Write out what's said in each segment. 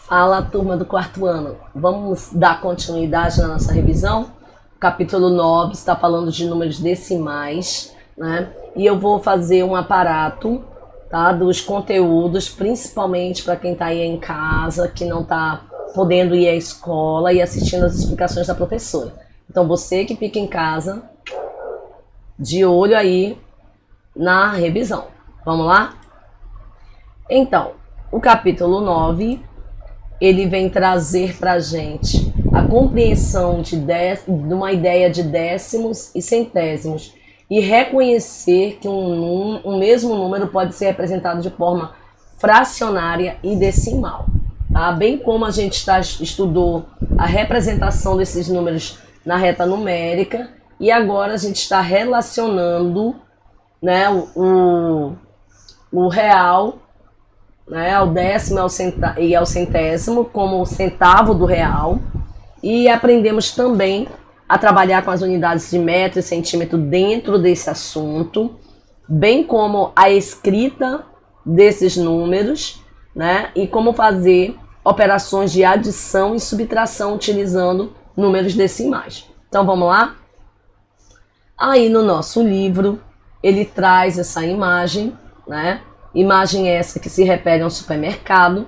Fala, turma do quarto ano. Vamos dar continuidade na nossa revisão? O capítulo 9 está falando de números decimais, né? E eu vou fazer um aparato, tá, dos conteúdos, principalmente para quem está aí em casa, que não está podendo ir à escola e assistindo as explicações da professora. Então, você que fica em casa, de olho aí na revisão. Vamos lá? Então, o capítulo 9... ele vem trazer para a gente a compreensão de uma ideia de décimos e centésimos e reconhecer que um mesmo número pode ser representado de forma fracionária e decimal. Tá? Bem como a gente estudou a representação desses números na reta numérica e agora a gente está relacionando, né, o real, né, ao décimo e ao centésimo como o centavo do real, e aprendemos também a trabalhar com as unidades de metro e centímetro dentro desse assunto, bem como a escrita desses números, né, e como fazer operações de adição e subtração utilizando números decimais. Então vamos lá? Aí no nosso livro ele traz essa imagem, né? Imagem essa que se refere a um supermercado,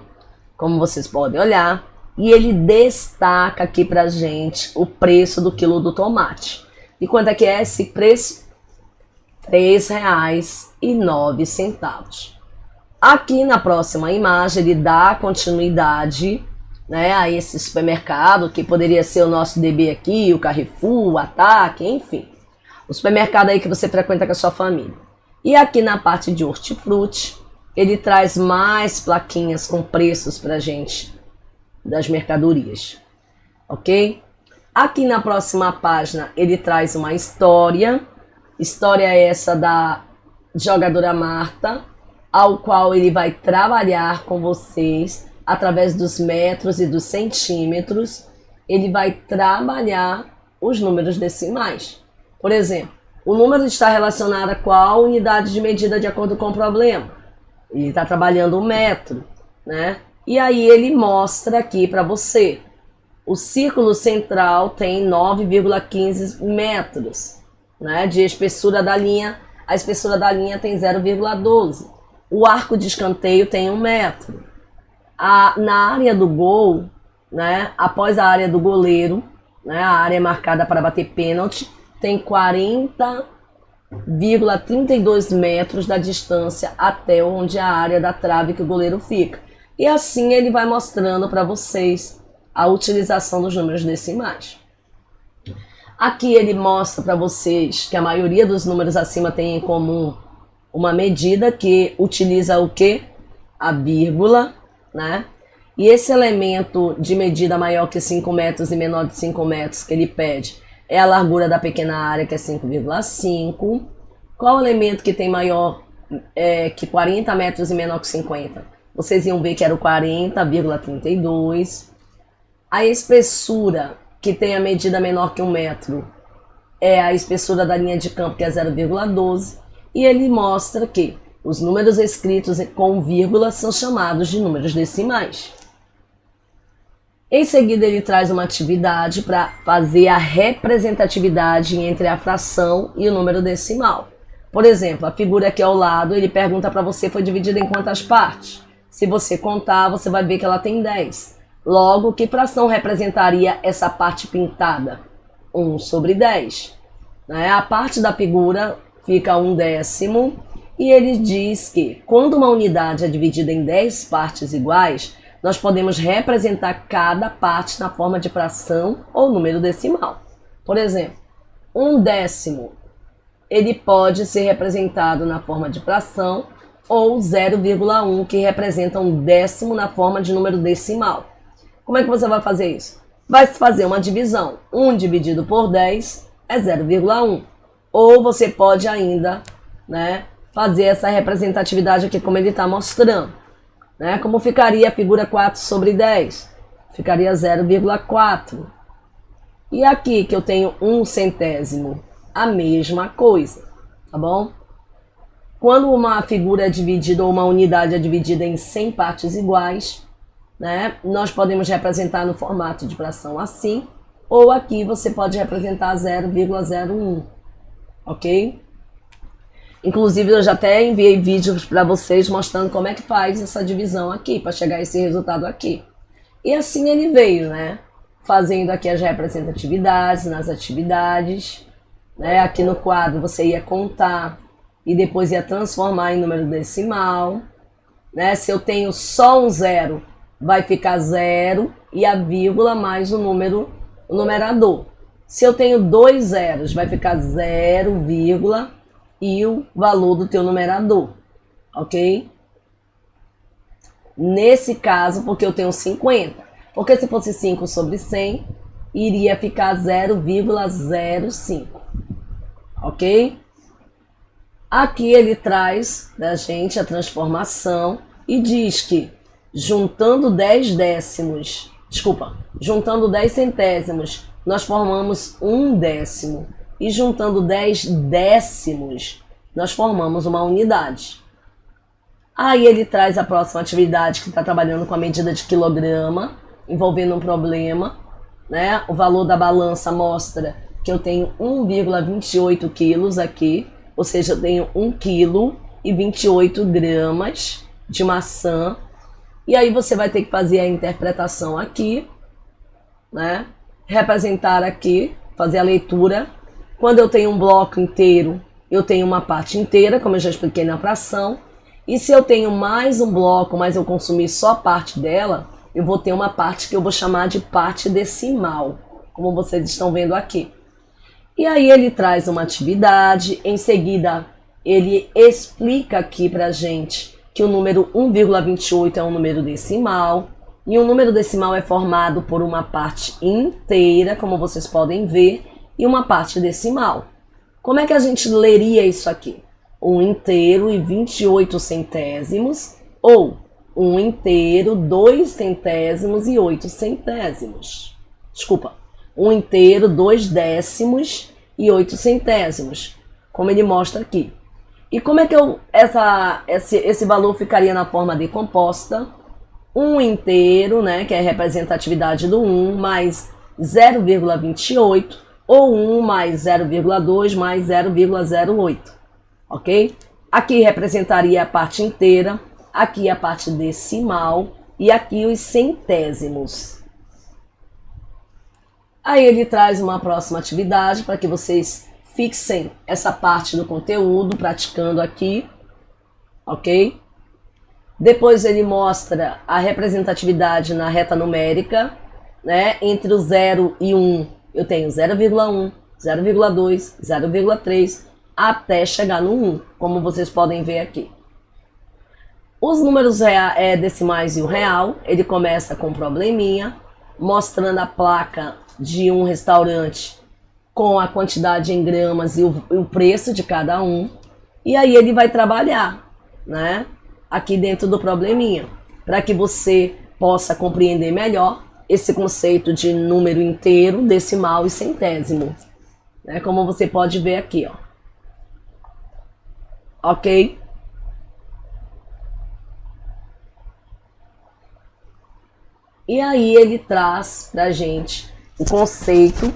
como vocês podem olhar, e ele destaca aqui pra gente o preço do quilo do tomate. E quanto é que é esse preço? R$ 3,09. Aqui na próxima imagem ele dá continuidade, né, a esse supermercado, que poderia ser o nosso DB aqui, o Carrefour, o Ataque, enfim. O supermercado aí que você frequenta com a sua família. E aqui na parte de hortifruti, ele traz mais plaquinhas com preços pra gente das mercadorias, ok? Aqui na próxima página ele traz uma história essa da jogadora Marta, ao qual ele vai trabalhar com vocês através dos metros e dos centímetros. Ele vai trabalhar os números decimais. Por exemplo, o número está relacionado a qual unidade de medida de acordo com o problema. Ele está trabalhando o metro, né? E aí ele mostra aqui para você. O círculo central tem 9,15 metros, né? De espessura da linha. A espessura da linha tem 0,12. O arco de escanteio tem 1 metro. Na área do gol, né? Após a área do goleiro, né? A área marcada para bater pênalti, tem 40,32 metros da distância até onde a área da trave que o goleiro fica. E assim ele vai mostrando para vocês a utilização dos números decimais. Aqui ele mostra para vocês que a maioria dos números acima tem em comum uma medida que utiliza o quê? A vírgula, né? E esse elemento de medida maior que 5 metros e menor de 5 metros que ele pede é a largura da pequena área, que é 5,5. Qual elemento que tem maior que 40 metros e menor que 50? Vocês iam ver que era o 40,32. A espessura, que tem a medida menor que 1 metro, é a espessura da linha de campo, que é 0,12. E ele mostra que os números escritos com vírgula são chamados de números decimais. Em seguida, ele traz uma atividade para fazer a representatividade entre a fração e o número decimal. Por exemplo, a figura aqui ao lado, ele pergunta para você, foi dividida em quantas partes? Se você contar, você vai ver que ela tem 10. Logo, que fração representaria essa parte pintada? 1/10. Né? A parte da figura fica 1/10. E ele diz que, quando uma unidade é dividida em 10 partes iguais, nós podemos representar cada parte na forma de fração ou número decimal. Por exemplo, 1/10, ele pode ser representado na forma de fração, ou 0,1, que representa 1/10 na forma de número decimal. Como é que você vai fazer isso? Vai fazer uma divisão. 1 dividido por 10 é 0,1. Ou você pode ainda, né, fazer essa representatividade aqui como ele está mostrando. Né? Como ficaria a figura 4/10? Ficaria 0,4. E aqui que eu tenho 1 centésimo, a mesma coisa, tá bom? Quando uma figura é dividida ou uma unidade é dividida em 100 partes iguais, né? Nós podemos representar no formato de fração assim, ou aqui você pode representar 0,01, ok? Inclusive eu já até enviei vídeos para vocês mostrando como é que faz essa divisão aqui, para chegar a esse resultado aqui. E assim ele veio, né? Fazendo aqui as representatividades nas atividades, né? Aqui no quadro você ia contar e depois ia transformar em número decimal, né? Se eu tenho só um zero, vai ficar zero e a vírgula mais o numerador. Se eu tenho dois zeros, vai ficar 0, e o valor do teu numerador, ok? Nesse caso, porque eu tenho 50. Porque se fosse 5 sobre 100, iria ficar 0,05, ok? Aqui ele traz da gente a transformação e diz que juntando 10 centésimos, nós formamos um décimo. E juntando 10 décimos, nós formamos uma unidade. Aí ele traz a próxima atividade que está trabalhando com a medida de quilograma, envolvendo um problema, né? O valor da balança mostra que eu tenho 1,28 quilos aqui, ou seja, eu tenho 1 quilo e 28 gramas de maçã. E aí você vai ter que fazer a interpretação aqui, né? Representar aqui, fazer a leitura. Quando eu tenho um bloco inteiro, eu tenho uma parte inteira, como eu já expliquei na fração. E se eu tenho mais um bloco, mas eu consumir só parte dela, eu vou ter uma parte que eu vou chamar de parte decimal, como vocês estão vendo aqui. E aí ele traz uma atividade, em seguida ele explica aqui pra gente que o número 1,28 é um número decimal, e um número decimal é formado por uma parte inteira, como vocês podem ver, e uma parte decimal. Como é que a gente leria isso aqui? 1 inteiro e 28 centésimos, ou 1 inteiro, 2 centésimos e 8 centésimos. Desculpa, 1 inteiro, 2 décimos e 8 centésimos, como ele mostra aqui. E como é que esse valor ficaria na forma decomposta? 1 inteiro, né, que é a representatividade do 1, mais 0,28, ou 1 mais 0,2 mais 0,08, ok? Aqui representaria a parte inteira, aqui a parte decimal e aqui os centésimos. Aí ele traz uma próxima atividade para que vocês fixem essa parte do conteúdo praticando aqui, ok? Depois ele mostra a representatividade na reta numérica, né? Entre o 0 e 1 eu tenho 0,1, 0,2, 0,3 até chegar no 1, como vocês podem ver aqui. Os números decimais e o real, ele começa com um probleminha, mostrando a placa de um restaurante com a quantidade em gramas e o preço de cada um. E aí ele vai trabalhar, né, aqui dentro do probleminha, para que você possa compreender melhor esse conceito de número inteiro, decimal e centésimo, né, como você pode ver aqui, ó. Ok? E aí ele traz pra gente o conceito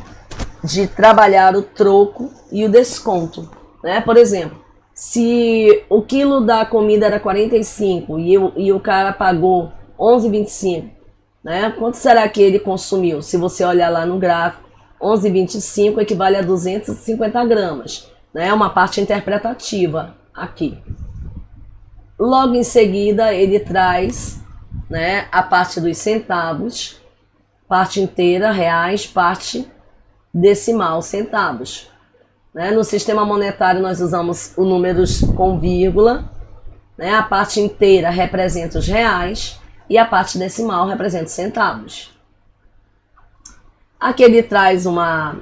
de trabalhar o troco e o desconto, né? Por exemplo, se o quilo da comida era 45 e o cara pagou 11,25, né? Quanto será que ele consumiu? Se você olhar lá no gráfico, 11,25 equivale a 250 gramas, né? Uma parte interpretativa aqui. Logo em seguida ele traz, né, a parte dos centavos, parte inteira, reais, parte decimal, centavos. Né? No sistema monetário nós usamos os números com vírgula, né? A parte inteira representa os reais e a parte decimal representa os centavos. Aqui ele traz uma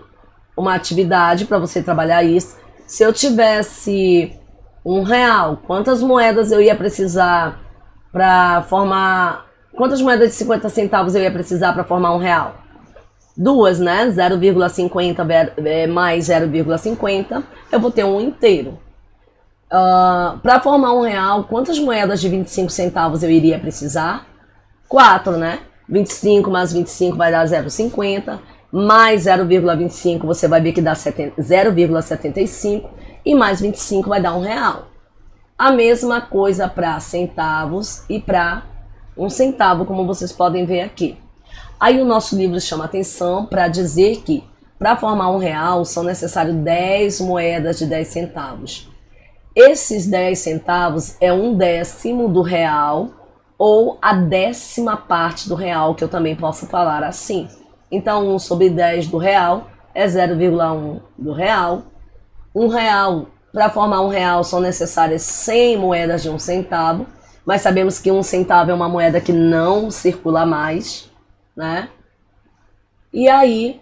atividade para você trabalhar isso. Se eu tivesse R$1, quantas moedas eu ia precisar para formar... Quantas moedas de 50 centavos eu ia precisar para formar R$1? Duas, né? 0,50 mais 0,50, eu vou ter um inteiro. Para formar R$1, quantas moedas de 25 centavos eu iria precisar? 4, né? 25 mais 25 vai dar 0,50, mais 0,25 você vai ver que dá 0,75 e mais 25 vai dar R$1. A mesma coisa para centavos e para 1 centavo, como vocês podem ver aqui. Aí o nosso livro chama atenção para dizer que para formar R$1 são necessárias 10 moedas de 10 centavos. Esses 10 centavos é 1/10 do real ou a 10ª parte do real, que eu também posso falar assim. Então 1/10 do real é 0,1 do real. R$1, para formar R$1 são necessárias 100 moedas de 1 centavo, mas sabemos que 1 centavo é uma moeda que não circula mais, né? E aí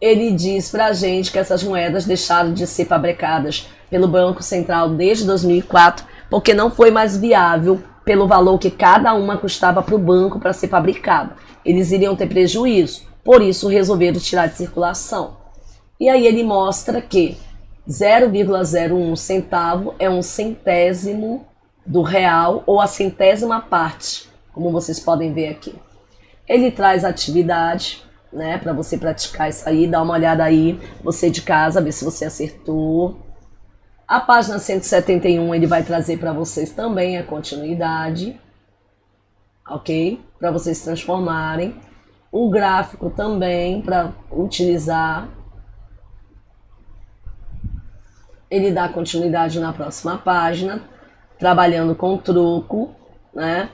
ele diz pra gente que essas moedas deixaram de ser fabricadas pelo Banco Central desde 2004, porque não foi mais viável pelo valor que cada uma custava para o banco para ser fabricada. Eles iriam ter prejuízo, por isso resolveram tirar de circulação. E aí ele mostra que 0,01 centavo é 1 centésimo do real ou a 100ª parte, como vocês podem ver aqui. Ele traz atividade, né, para você praticar isso aí, dá uma olhada aí, você de casa, ver se você acertou. A página 171 ele vai trazer para vocês também a continuidade, ok? Para vocês transformarem. O gráfico também para utilizar. Ele dá continuidade na próxima página, trabalhando com troco, né?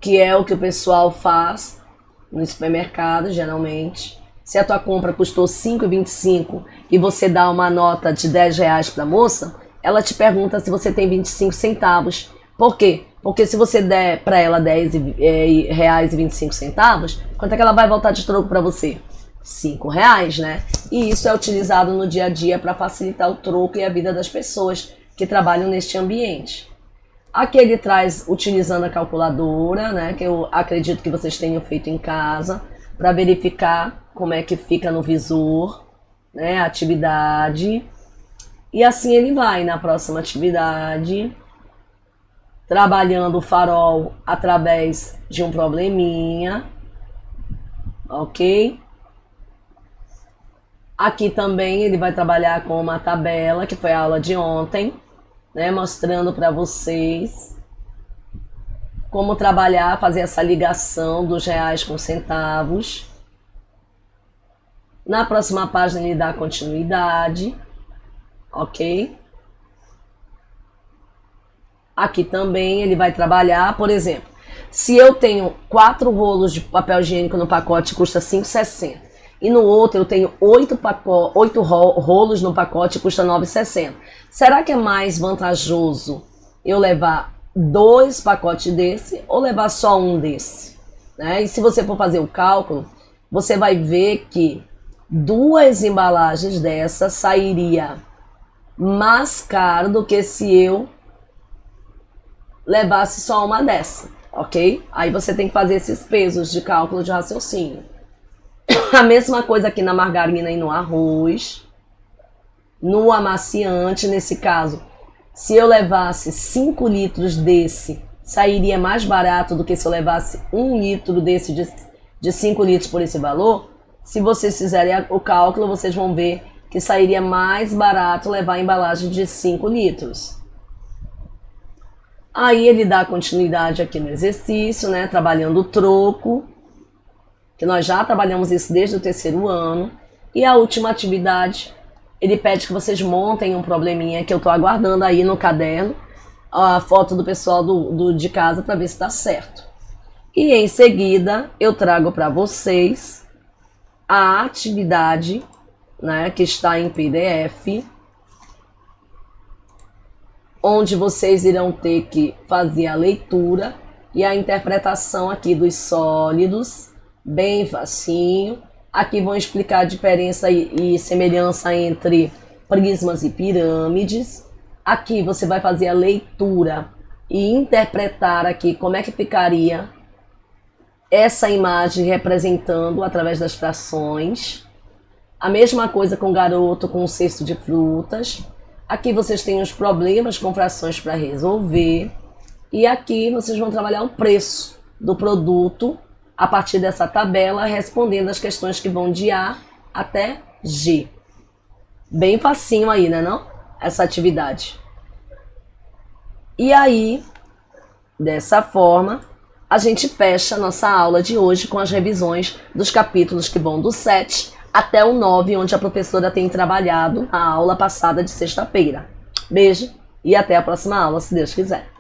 Que é o que o pessoal faz no supermercado, geralmente. Se a tua compra custou R$ 5,25 e você dá uma nota de R$10 para a moça, ela te pergunta se você tem 25 centavos. Por quê? Porque se você der para ela R$10,25, quanto é que ela vai voltar de troco para você? R$5, né? E isso é utilizado no dia a dia para facilitar o troco e a vida das pessoas que trabalham neste ambiente. Aqui ele traz utilizando a calculadora, né? Que eu acredito que vocês tenham feito em casa, para verificar como é que fica no visor, né? A atividade. E assim ele vai na próxima atividade, trabalhando o farol através de um probleminha, ok? Aqui também ele vai trabalhar com uma tabela, que foi a aula de ontem, né, mostrando para vocês como trabalhar, fazer essa ligação dos reais com centavos. Na próxima página ele dá continuidade, ok? Aqui também ele vai trabalhar, por exemplo, se eu tenho 4 rolos de papel higiênico no pacote, custa R$ 5,60. E no outro eu tenho 8 rolos no pacote, custa R$ 9,60. Será que é mais vantajoso eu levar 2 pacotes desse ou levar só um desse? Né? E se você for fazer o cálculo, você vai ver que 2 embalagens dessa sairia mais caro do que se eu levasse só uma dessa, ok? Aí você tem que fazer esses pesos de cálculo de raciocínio. A mesma coisa aqui na margarina e no arroz. No amaciante, nesse caso, se eu levasse 5 litros desse, sairia mais barato do que se eu levasse 1 litro desse de 5 litros por esse valor. Se vocês fizerem o cálculo, vocês vão ver que sairia mais barato levar a embalagem de 5 litros. Aí ele dá continuidade aqui no exercício, né, trabalhando o troco, que nós já trabalhamos isso desde o 3º ano. E a última atividade, ele pede que vocês montem um probleminha que eu estou aguardando aí no caderno, a foto do pessoal de casa para ver se está certo. E em seguida eu trago para vocês a atividade, né, que está em PDF, onde vocês irão ter que fazer a leitura e a interpretação aqui dos sólidos, bem facinho. Aqui vão explicar a diferença e semelhança entre prismas e pirâmides. Aqui você vai fazer a leitura e interpretar aqui como é que ficaria essa imagem representando através das frações. A mesma coisa com o garoto com o cesto de frutas. Aqui vocês têm os problemas com frações para resolver. E aqui vocês vão trabalhar o preço do produto a partir dessa tabela, respondendo as questões que vão de A até G. Bem facinho aí, né não? Essa atividade. E aí, dessa forma, a gente fecha a nossa aula de hoje com as revisões dos capítulos que vão do 7 até o 9, onde a professora tem trabalhado a aula passada de sexta-feira. Beijo e até a próxima aula, se Deus quiser.